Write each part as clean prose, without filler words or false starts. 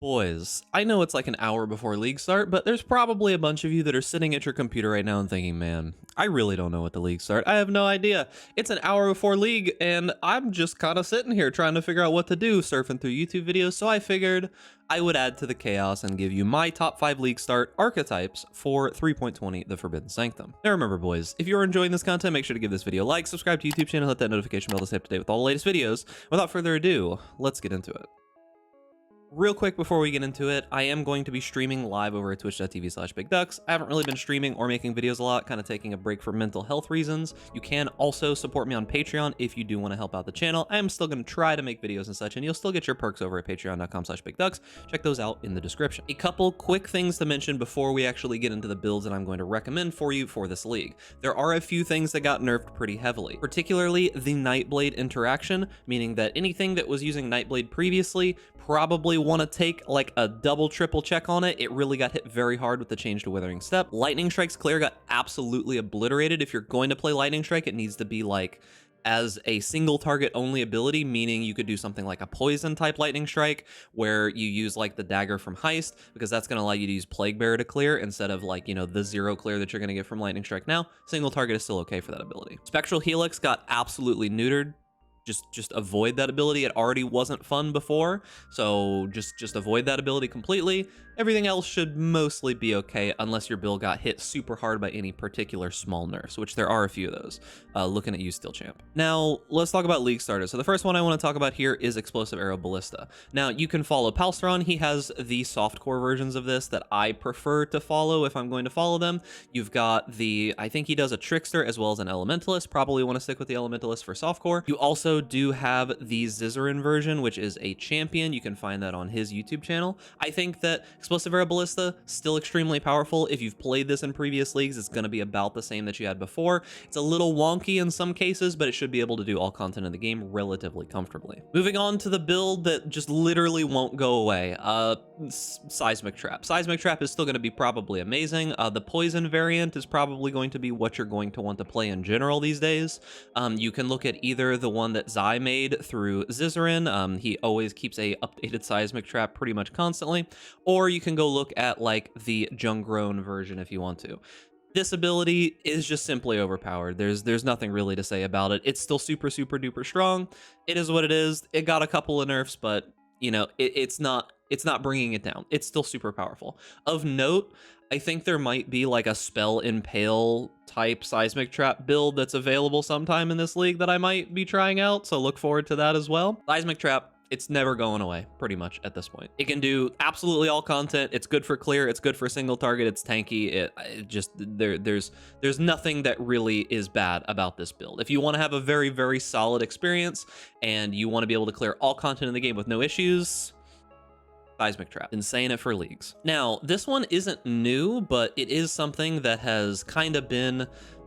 Boys, I know it's like an hour before league start, but there's probably a bunch of you that are sitting at your computer right now and thinking, man, I really don't know what the league start. I have no idea. It's an hour before league, and I'm just kind of sitting here trying to figure out what to do, surfing through YouTube videos, so I figured I would add to the chaos and give you my top 5 league start archetypes for 3.20 The Forbidden Sanctum. Now remember, boys, if you're enjoying this content, make sure to give this video a like, subscribe to YouTube channel, hit that notification bell to stay up to date with all the latest videos. Without further ado, let's get into it. Real quick before we get into it, I am going to be streaming live over at twitch.tv/bigducks. I haven't really been streaming or making videos a lot, kind of taking a break for mental health reasons. You can also support me on Patreon if you do want to help out the channel. I am still going to try to make videos and such, and you'll still get your perks over at patreon.com/bigducks. Check those out in the description. A couple quick things to mention before we actually get into the builds that I'm going to recommend for you for this league. There are a few things that got nerfed pretty heavily, particularly the Nightblade interaction, meaning that anything that was using Nightblade previously probably want to take like a double triple check on it. It really got hit very hard with the change to Withering Step. Lightning Strike's clear got absolutely obliterated. If you're going to play Lightning Strike, it needs to be like as a single target only ability, meaning you could do something like a poison type Lightning Strike where you use like the dagger from Heist, because that's going to allow you to use Plague Bearer to clear instead of like, you know, the 0 clear that you're going to get from Lightning Strike. Now single target is still okay for that ability. Spectral Helix got absolutely neutered. Just avoid that ability. It already wasn't fun before, so just avoid that ability completely. Everything else should mostly be okay unless your build got hit super hard by any particular small nerfs, which there are a few of those. Looking at you still, champ. Now let's talk about league starters. So the first one I want to talk about here is Explosive Arrow Ballista. Now you can follow Palsteron. He has the softcore versions of this that I prefer to follow if I'm going to follow them. You've got the, I think he does a Trickster as well as an Elementalist. Probably want to stick with the Elementalist for softcore. You also do have the Zizaran version, which is a champion. You can find that on his YouTube channel. I think that Explosive Arrow Ballista still extremely powerful. If you've played this in previous leagues, it's going to be about the same that you had before. It's a little wonky in some cases, but it should be able to do all content in the game relatively comfortably. Moving on to the build that just literally won't go away. Seismic Trap. Seismic Trap is still going to be probably amazing. The poison variant is probably going to be what you're going to want to play in general these days. You can look at either the one that Zai made through Zizaran. He always keeps a updated Seismic Trap pretty much constantly, or you can go look at like the Jung version if you want to. This ability is just simply overpowered. There's nothing really to say about it. It's still super duper strong. It is what it is. It got a couple of nerfs, but you know, it's not bringing it down. It's still super powerful. Of note, I think there might be like a Spell Impale type Seismic Trap build that's available sometime in this league that I might be trying out, so look forward to that as well. Seismic Trap, it's never going away, pretty much at this point. It can do absolutely all content. It's good for clear. It's good for single target. It's tanky. It just, there's nothing that really is bad about this build. If you want to have a very solid experience and you want to be able to clear all content in the game with no issues, Seismic Trap. Been saying it for leagues. Now, this one isn't new, but it is something that has kind of been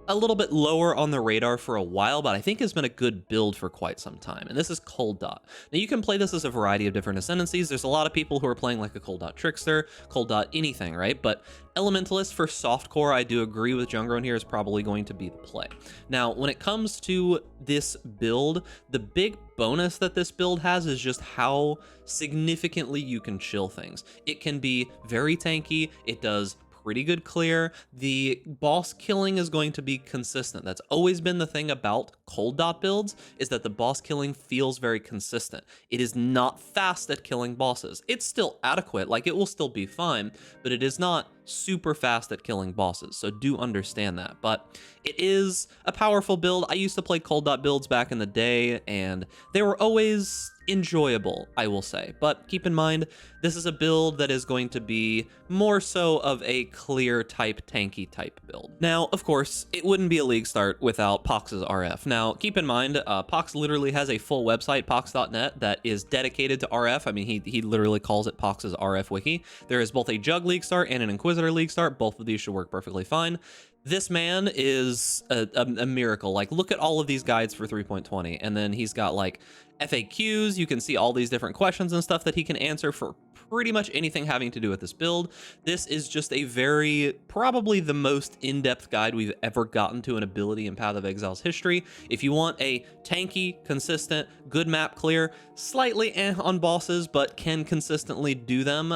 a little bit lower on the radar for a while, but I think has been a good build for quite some time, and this is Cold Dot. Now you can play this as a variety of different ascendancies. There's a lot of people who are playing like a Cold Dot Trickster, Cold Dot anything, right? But Elementalist for softcore, I do agree with Jung here, is probably going to be the play. Now, when it comes to this build, the big bonus that this build has is just how significantly you can chill things. It can be very tanky. It does pretty good clear. The boss killing is going to be consistent. That's always been the thing about Cold Dot builds, is that the boss killing feels very consistent. It is not fast at killing bosses. It's still adequate, like it will still be fine, but it is not super fast at killing bosses, so do understand that. But it is a powerful build. I used to play Cold Dot builds back in the day, and they were always enjoyable, I will say. But keep in mind, this is a build that is going to be more so of a clear type, tanky type build. Now, of course, it wouldn't be a league start without Pohx's RF. Now, keep in mind, Pohx literally has a full website, pohx.net, that is dedicated to RF. I mean, he literally calls it Pohx's RF wiki. There is both a Jug league start and an Inquisitor league start. Both of these should work perfectly fine. This man is a miracle. Like, look at all of these guides for 3.20, and then he's got like FAQs. You can see all these different questions and stuff that he can answer for pretty much anything having to do with this build. This is just a probably the most in-depth guide we've ever gotten to an ability in Path of Exile's history. If you want a tanky, consistent, good map clear, slightly on bosses, but can consistently do them,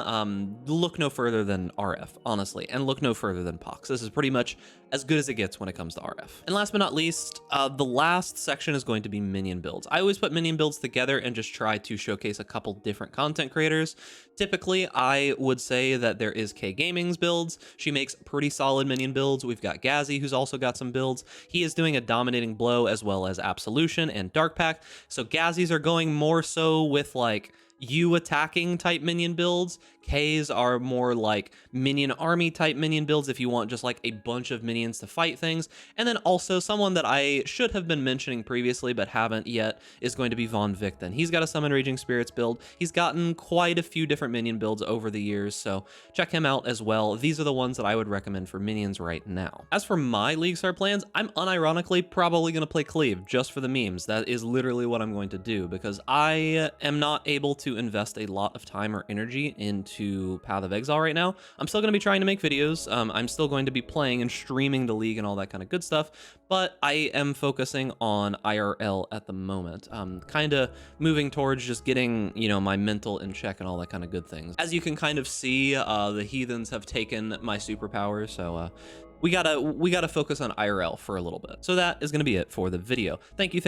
look no further than RF, honestly, and look no further than Pohx. This is pretty much as good as it gets when it comes to RF. And last but not least, the last section is going to be minion builds. I always put minion builds together and just try to showcase a couple different content creators. Typically, I would say that there is K Gaming's builds. She makes pretty solid minion builds. We've got Gazi, who's also got some builds. He is doing a dominating blow as well as Absolution and Dark Pact. So Gazi's are going more so with like you attacking type minion builds. K's are more like minion army type minion builds if you want just like a bunch of minions to fight things. And then also someone that I should have been mentioning previously but haven't yet is going to be Von Victon. He's got a Summon Raging Spirits build. He's gotten quite a few different minion builds over the years, so check him out as well. These are the ones that I would recommend for minions right now. As for my League Start plans, I'm unironically probably going to play Cleave just for the memes. That is literally what I'm going to do because I am not able to invest a lot of time or energy into Path of Exile right now. I'm still going to be trying to make videos. I'm still going to be playing and streaming the league and all that kind of good stuff, but I am focusing on IRL at the moment. Kind of moving towards just getting, you know, my mental in check and all that kind of good things. As you can kind of see, the heathens have taken my superpowers, so we gotta focus on IRL for a little bit. So that is gonna be it for the video. Thank you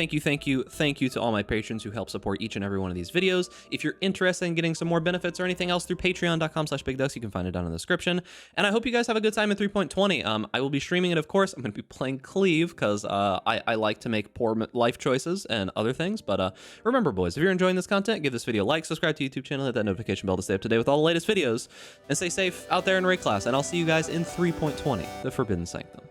to all my patrons who help support each and every one of these videos. If you're interested in getting some more benefits or anything else through patreon.com/bigducks, you can find it down in the description. And I hope you guys have a good time in 3.20. I will be streaming it, of course. I'm gonna be playing Cleave because I like to make poor life choices and other things. But remember, boys, if you're enjoying this content, give this video a like, subscribe to the YouTube channel, hit that notification bell to stay up to date with all the latest videos, and stay safe out there in raid class. And I'll see you guys in 3.20. The Forbidden Sanctum.